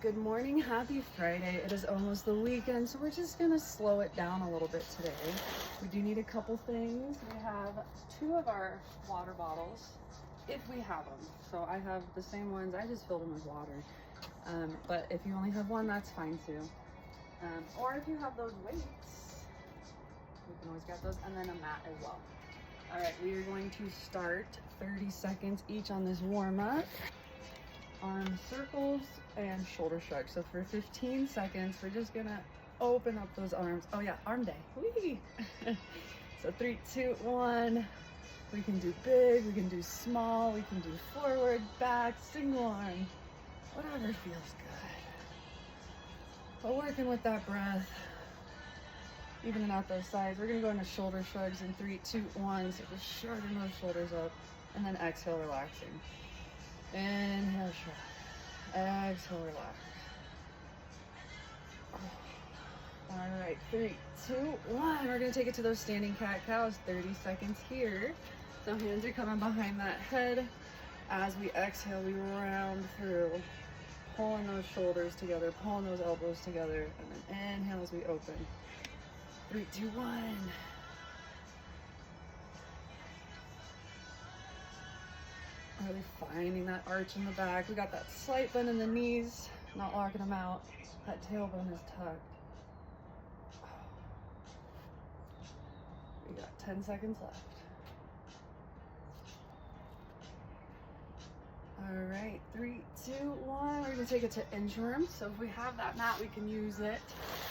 Good morning, happy Friday. It is almost the weekend, so we're just gonna slow it down a little bit today. We do need a couple things. We have 2 of our water bottles, if we have them. So I have the same ones, I just filled them with water. But if you only have one, that's fine too. Or if you have those weights, you can always get those, and then a mat as well. All right, we are going to start 30 seconds each on this warm up. Arm circles and shoulder shrugs. So for 15 seconds, we're just gonna open up those arms. Oh yeah, arm day. Whee! So 3, 2, 1. We can do big, we can do small, we can do forward, back, single arm, whatever feels good. But working with that breath, evening out those sides. We're gonna go into shoulder shrugs in 3, 2, 1. So just shrugging those shoulders up, and then exhale, relaxing. Inhale, shrug. Exhale, relax. All right, 3, 2, 1. We're gonna take it to those standing cat-cows. 30 seconds here. So hands are coming behind that head. As we exhale, we round through, pulling those shoulders together, pulling those elbows together, and then inhale as we open. 3, 2, 1. Really finding that arch in the back. We got that slight bend in the knees, not locking them out. That tailbone is tucked. We got 10 seconds left. All right, 3, 2, 1. We're gonna take it to inchworm. So if we have that mat, we can use it.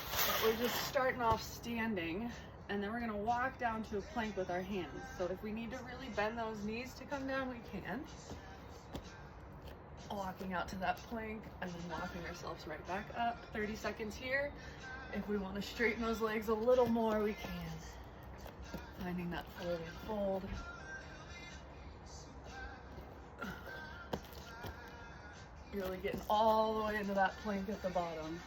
But we're just starting off standing, and then we're gonna walk down to a plank with our hands. So if we need to really bend those knees to come down, we can. Walking out to that plank and then walking ourselves right back up. 30 seconds here. If we want to straighten those legs a little more, we can. Finding that forward fold. Really getting all the way into that plank at the bottom.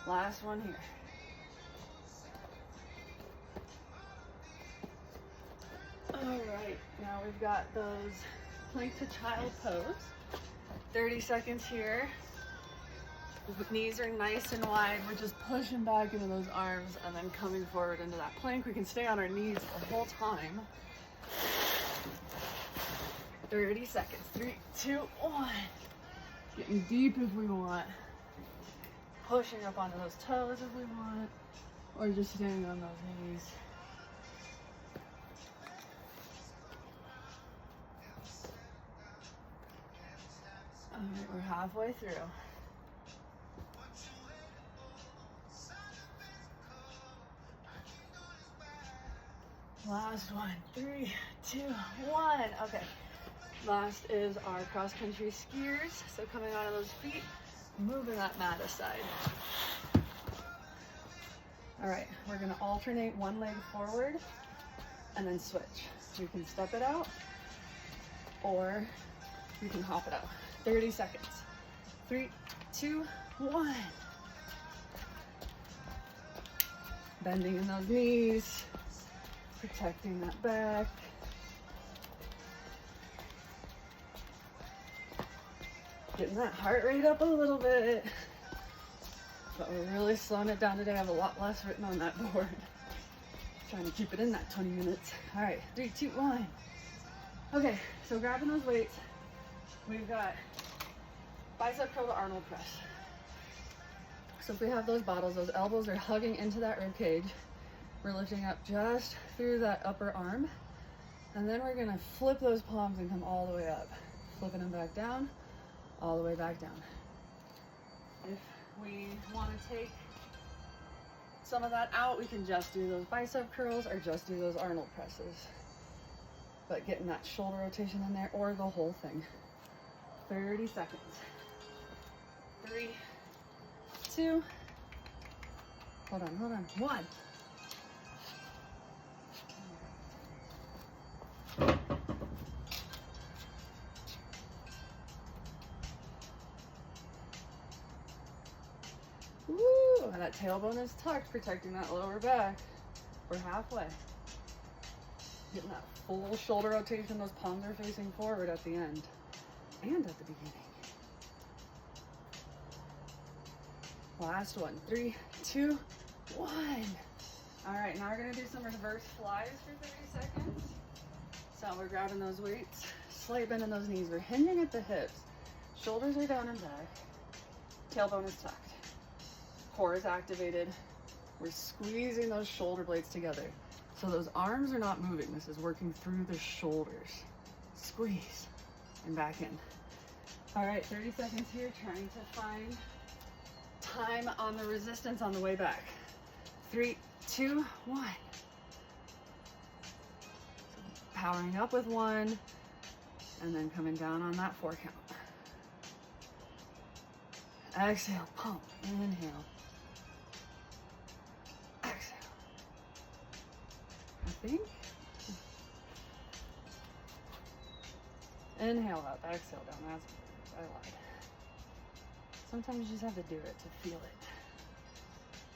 Last one here. All right, now we've got those plank to child pose. 30 seconds here. The knees are nice and wide. We're just pushing back into those arms and then coming forward into that plank. We can stay on our knees the whole time. 30 seconds. 3, 2, 1. Getting deep if we want. Pushing up onto those toes if we want, or just standing on those knees. All right, we're halfway through. Last one. 3, 2, 1. Okay. Last is our cross-country skiers. So coming out of those feet, moving that mat aside. All right, we're gonna alternate one leg forward and then switch. You can step it out or you can hop it out. 30 seconds. 3, 2, 1. Bending in those knees, protecting that back. Getting that heart rate up a little bit. But we're really slowing it down today. I have a lot less written on that board. Trying to keep it in that 20 minutes. All right, 3, 2, 1. Okay, so grabbing those weights, we've got bicep curl to Arnold press. So if we have those bottles, those elbows are hugging into that rib cage. We're lifting up just through that upper arm. And then we're gonna flip those palms and come all the way up. Flipping them back down, all the way back down. If we want to take some of that out, we can just do those bicep curls or just do those Arnold presses. But getting that shoulder rotation in there or the whole thing. 30 seconds. 3, 2, hold on, 1. Woo! And that tailbone is tucked, protecting that lower back. We're halfway. Getting that full shoulder rotation. Those palms are facing forward at the end and at the beginning. Last one. 3, 2, 1. All right, now we're gonna do some reverse flies for 30 seconds. So we're grabbing those weights, slight bend in those knees. We're hinging at the hips. Shoulders are down and back. Tailbone is tucked. Core is activated. We're squeezing those shoulder blades together. So those arms are not moving. This is working through the shoulders. Squeeze and back in. All right, 30 seconds here, trying to find time on the resistance on the way back. 3, 2, 1. Powering up with 1, and then coming down on that 4 count. Exhale, pump, inhale. Exhale. I think. Inhale up, exhale down. That's I lied. Sometimes you just have to do it to feel it.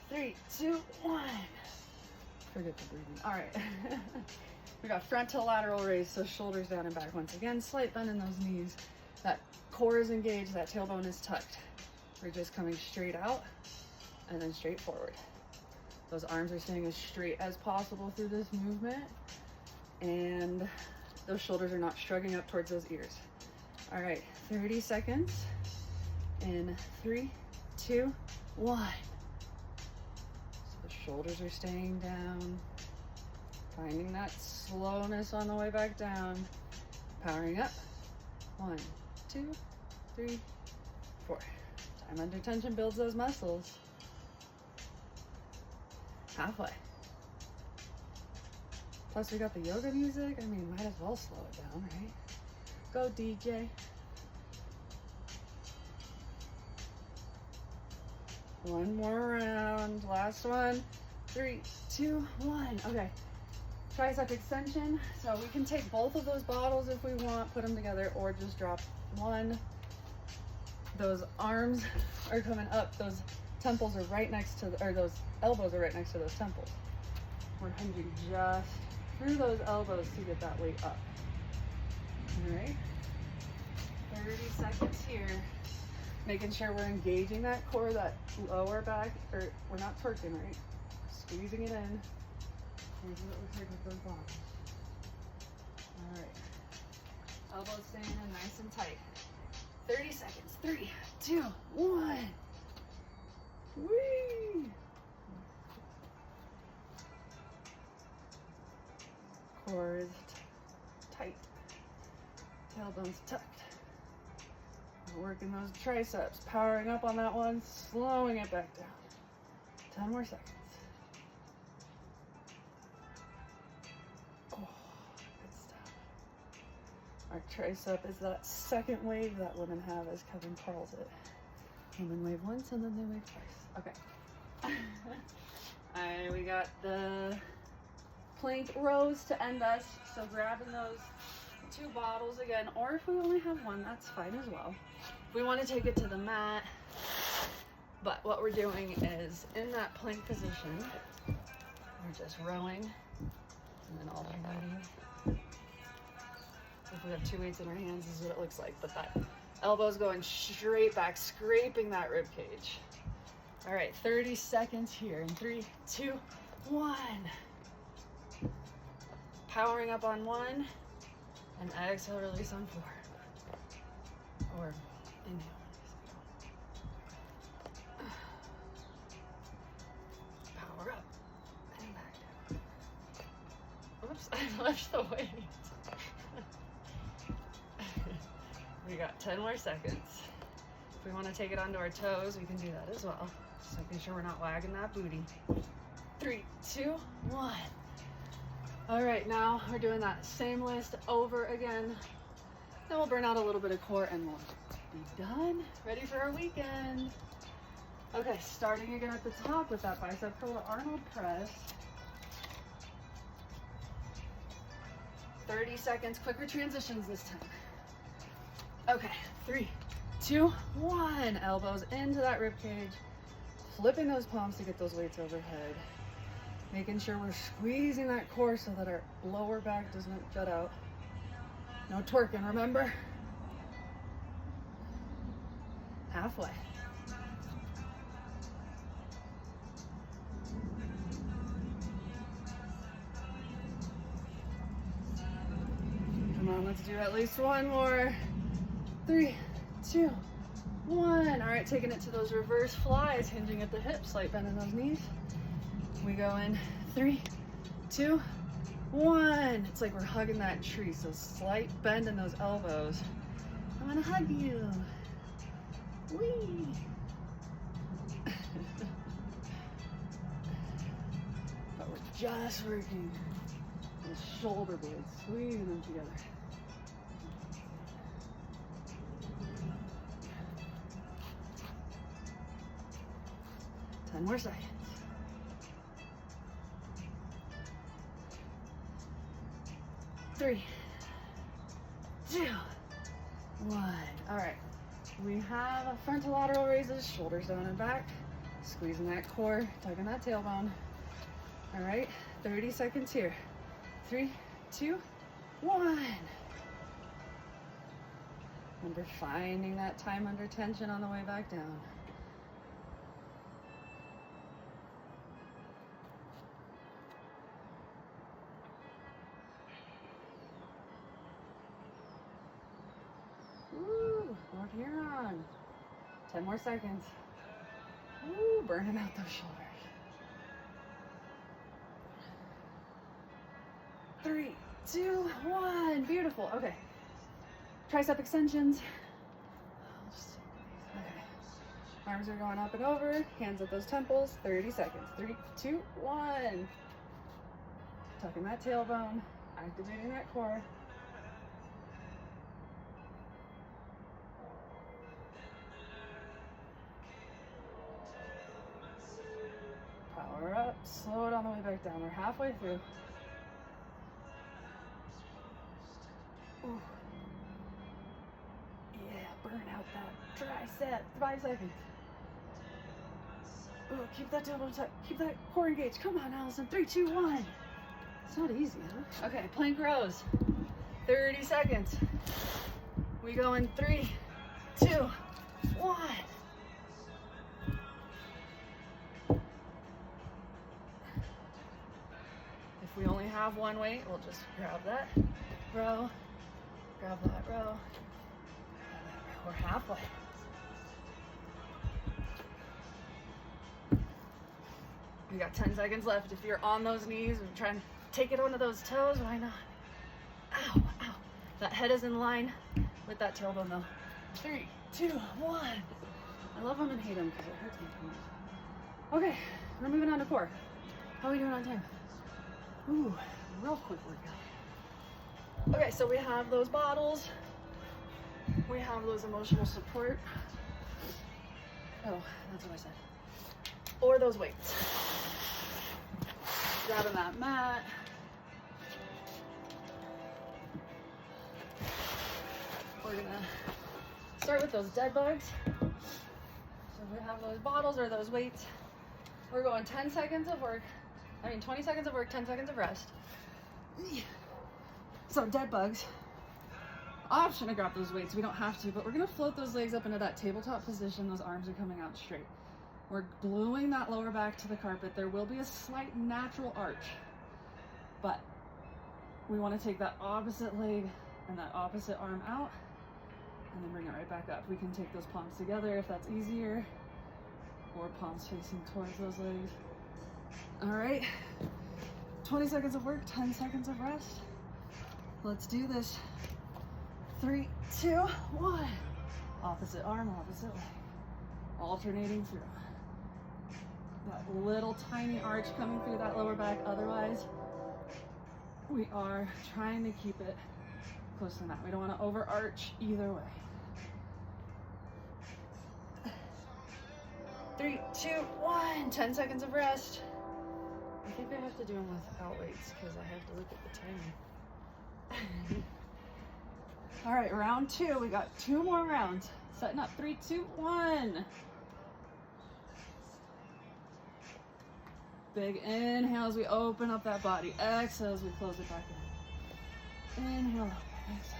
3, 2, 1. Forget the breathing. All right. We got front to lateral raise, so shoulders down and back. Once again, slight bend in those knees. That core is engaged, that tailbone is tucked. We're just coming straight out and then straight forward. Those arms are staying as straight as possible through this movement, and those shoulders are not shrugging up towards those ears. All right, 30 seconds in 3, 2, 1. So the shoulders are staying down, finding that slowness on the way back down, powering up. 1, 2, 3, 4. Time under tension builds those muscles. Halfway. Plus we got the yoga music. I mean, might as well slow it down, right? Go DJ. One more round. Last one. 3, 2, 1. Okay. Tricep extension. So we can take both of those bottles if we want, put them together, or just drop one. Those arms are coming up. Those temples are right next to, or those elbows are right next to those temples. We're hinging just through those elbows to get that weight up. All right. 30 seconds here. Making sure we're engaging that core, that lower back, or we're not twerking, right? Squeezing it in. Here's what it looks like with those bottoms. All right. Elbows staying in nice and tight. 30 seconds. 3, 2, 1. Whee! Core is tight. Tailbone's tucked. We're working those triceps. Powering up on that one. Slowing it back down. 10 more seconds. Oh, good stuff. Our tricep is that second wave that women have, as Kevin calls it. Women wave once and then they wave twice. Okay. Alright, we got the plank rows to end us. So grabbing those 2 bottles again, or if we only have one, that's fine as well. If we want to take it to the mat, but what we're doing is in that plank position, we're just rowing and then alternating. So if we have 2 weights in our hands, this is what it looks like, but that elbow's going straight back, scraping that rib cage. All right, 30 seconds here in 3, 2, 1. Powering up on 1, and exhale, release on 4. Or inhale. Power up and back down. Oops, I left the weight. We got 10 more seconds. If we want to take it onto our toes, we can do that as well. Just making sure we're not wagging that booty. 3, 2, 1. All right, now we're doing that same list over again. Then we'll burn out a little bit of core and we'll be done. Ready for our weekend. Okay, starting again at the top with that bicep curl to Arnold press. 30 seconds, quicker transitions this time. Okay, 3, 2, 1. Elbows into that rib cage. Flipping those palms to get those weights overhead. Making sure we're squeezing that core so that our lower back doesn't jut out. No twerking, remember? Halfway. Come on, let's do at least one more. 3, 2, 1. All right, taking it to those reverse flies, hinging at the hips, slight bend in those knees. We go in 3, 2, 1. It's like we're hugging that tree, so slight bend in those elbows. I want to hug you. Whee! But we're just working the shoulder blades, squeezing them together. More seconds. 3, 2, 1. All right. We have a frontal lateral raises, shoulders down and back, squeezing that core, tugging that tailbone. All right. 30 seconds here. 3, 2, 1. Remember finding that time under tension on the way back down. North Huron. 10 more seconds. Woo, burning out those shoulders. 3, 2, 1. Beautiful. Okay. Tricep extensions. Okay. Arms are going up and over. Hands at those temples. 30 seconds. 3, 2, 1. Tucking that tailbone. Activating that core. Power up, slow it on the way back down. We're halfway through. Ooh. Yeah, burn out that tricep. 5 seconds. Ooh, keep that tailbone tight. Keep that core engaged. Come on, Allison. 3, 2, 1. It's not easy, huh? Okay, plank rows. 30 seconds. We go in 3, 2, 1. If we only have one weight, we'll just grab that row, grab that row. We're halfway. We got 10 seconds left. If you're on those knees and trying to take it onto those toes, why not? Ow, ow. That head is in line with that tailbone though. 3, 2, 1. I love them and hate them because it hurts me too much. Okay, we're moving on to core. How are we doing on time? Ooh, real quick workout. Okay, so we have those bottles. We have those emotional support. Oh, that's what I said. Or those weights. Grabbing that mat. We're gonna start with those dead bugs. So we have those bottles or those weights. We're going 10 seconds of work. 20 seconds of work, 10 seconds of rest. So dead bugs. Option to grab those weights, we don't have to, but we're gonna float those legs up into that tabletop position. Those arms are coming out straight. We're gluing that lower back to the carpet. There will be a slight natural arch, but we wanna take that opposite leg and that opposite arm out and then bring it right back up. We can take those palms together if that's easier, or palms facing towards those legs. All right, 20 seconds of work, 10 seconds of rest. Let's do this. 3, 2, 1. Opposite arm, opposite leg. Alternating through. That little tiny arch coming through that lower back. Otherwise, we are trying to keep it close to the mat. We don't want to overarch either way. 3, 2, 1. 10 seconds of rest. I think I have to do them without weights because I have to look at the timing. All right, round 2. We got 2 more rounds. Setting up. 3, 2, 1. Big inhale as we open up that body. Exhale as we close it back in. Inhale up, exhale.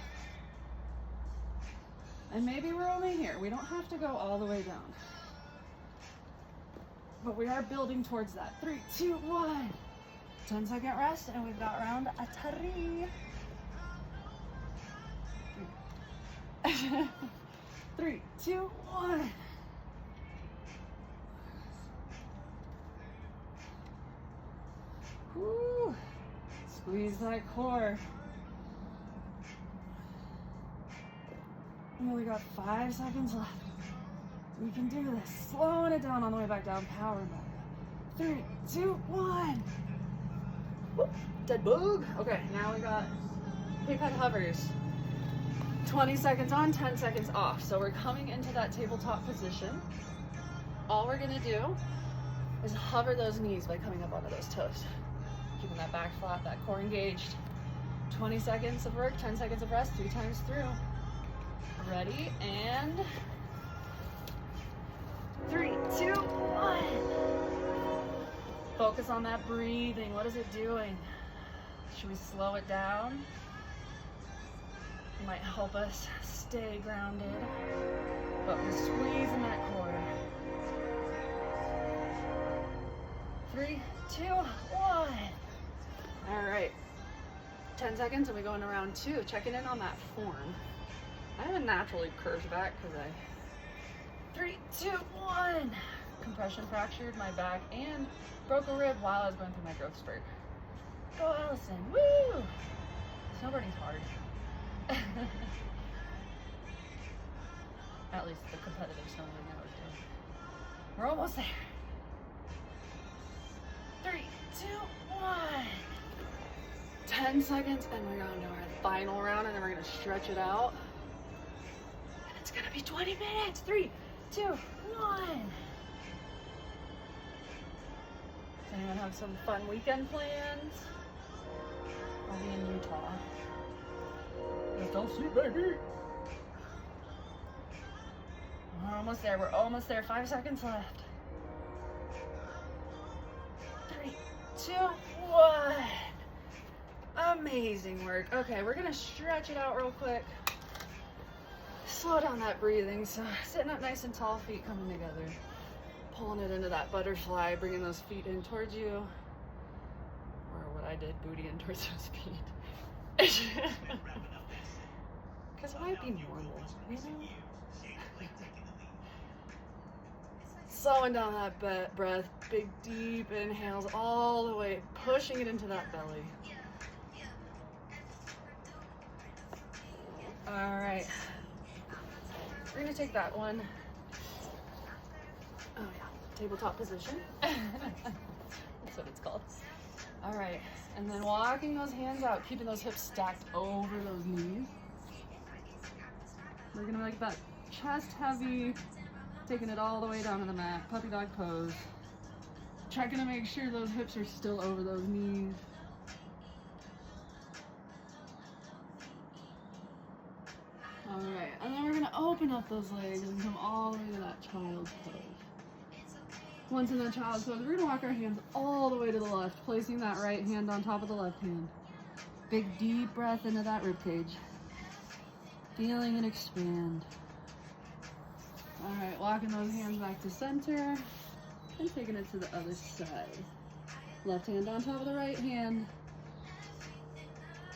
And maybe we're only here. We don't have to go all the way down. But we are building towards that. 3, 2, 1. 10-second rest, and we've got round Atari. 3, 2, 1. Woo. Squeeze that core. We only got 5 seconds left. We can do this. Slowing it down on the way back down. Power back. 3, 2, 1. Whoop. Dead bug. Okay, now we got pipette hovers. 20 seconds on, 10 seconds off. So we're coming into that tabletop position. All we're gonna do is hover those knees by coming up onto those toes. Keeping that back flat, that core engaged. 20 seconds of work, 10 seconds of rest, 3 times through. Ready, and 3, 2, 1. Focus on that breathing. What is it doing? Should we slow it down? It might help us stay grounded, but we're squeezing that core. 3, 2, 1. All right, 10 seconds and we go into round 2. Checking in on that form. I have a naturally curved back because 3, 2, 1. Compression fractured my back and broke a rib while I was going through my growth spurt. Go Allison, woo! Snowboarding's hard. At least the competitive snowboarding I was doing. We're almost there. 3, 2, 1. 10 seconds and we're going to our final round and then we're gonna stretch it out. And it's gonna be 20 minutes. 3, 2, 1. Does anyone have some fun weekend plans? I'll be in Utah. SLC, baby. We're almost there. We're almost there. 5 seconds left. 3, 2, 1. Amazing work. Okay, we're gonna stretch it out real quick. Slow down that breathing. So sitting up nice and tall, feet coming together. Pulling it into that butterfly, bringing those feet in towards you. Or what I did, booty in towards those feet. Because it might be normal, you know? Slowing down that breath, big deep inhales all the way, pushing it into that belly. All right, we're gonna take that one. Oh yeah, tabletop position. That's what it's called. All right, and then walking those hands out, keeping those hips stacked over those knees. We're gonna make that chest heavy, taking it all the way down to the mat, puppy dog pose. Checking to make sure those hips are still over those knees. All right, and then we're gonna open up those legs and come all the way to that child's pose. Once in that child's pose, we're gonna walk our hands all the way to the left, placing that right hand on top of the left hand. Big deep breath into that rib cage. Feeling it expand. All right, walking those hands back to center and taking it to the other side. Left hand on top of the right hand.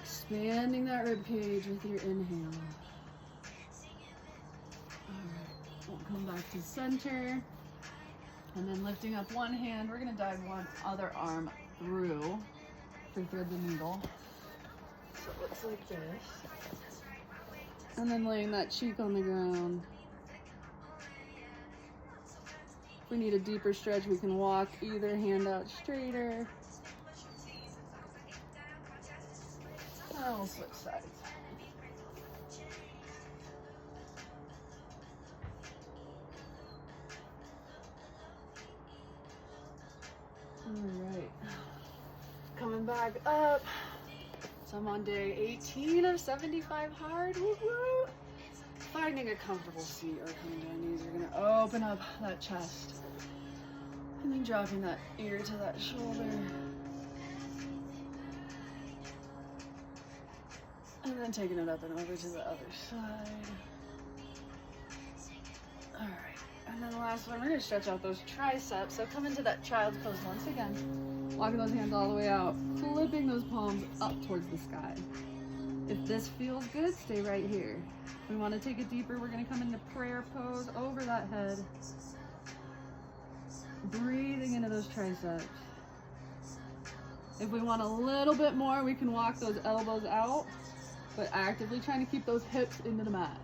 Expanding that rib cage with your inhale. All right, we'll come back to center. And then lifting up one hand, we're gonna dive one other arm through to thread the needle. So it looks like this. And then laying that cheek on the ground. If we need a deeper stretch, we can walk either hand out straighter. And we'll switch sides. All right, coming back up. So I'm on day 18 of 75 hard. Woo-hoo. Finding a comfortable seat or coming to our knees. We're gonna open up that chest. And then dropping that ear to that shoulder. And then taking it up and over to the other side. All right, and then the last one, we're gonna stretch out those triceps. So come into that child's pose once again. Walking those hands all the way out, flipping those palms up towards the sky. If this feels good, stay right here. If we wanna take it deeper, we're gonna come into prayer pose over that head. Breathing into those triceps. If we want a little bit more, we can walk those elbows out, but actively trying to keep those hips into the mat.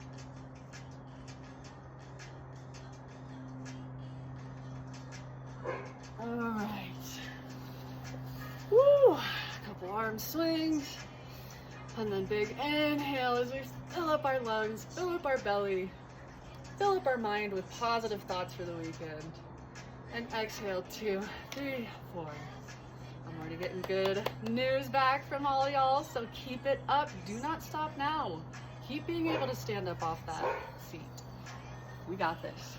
All right. Woo! Couple arm swings. And then big inhale as we fill up our lungs, fill up our belly, fill up our mind with positive thoughts for the weekend. And exhale, 2, 3, 4. I'm already getting good news back from all y'all, so keep it up. Do not stop now. Keep being able to stand up off that seat. We got this.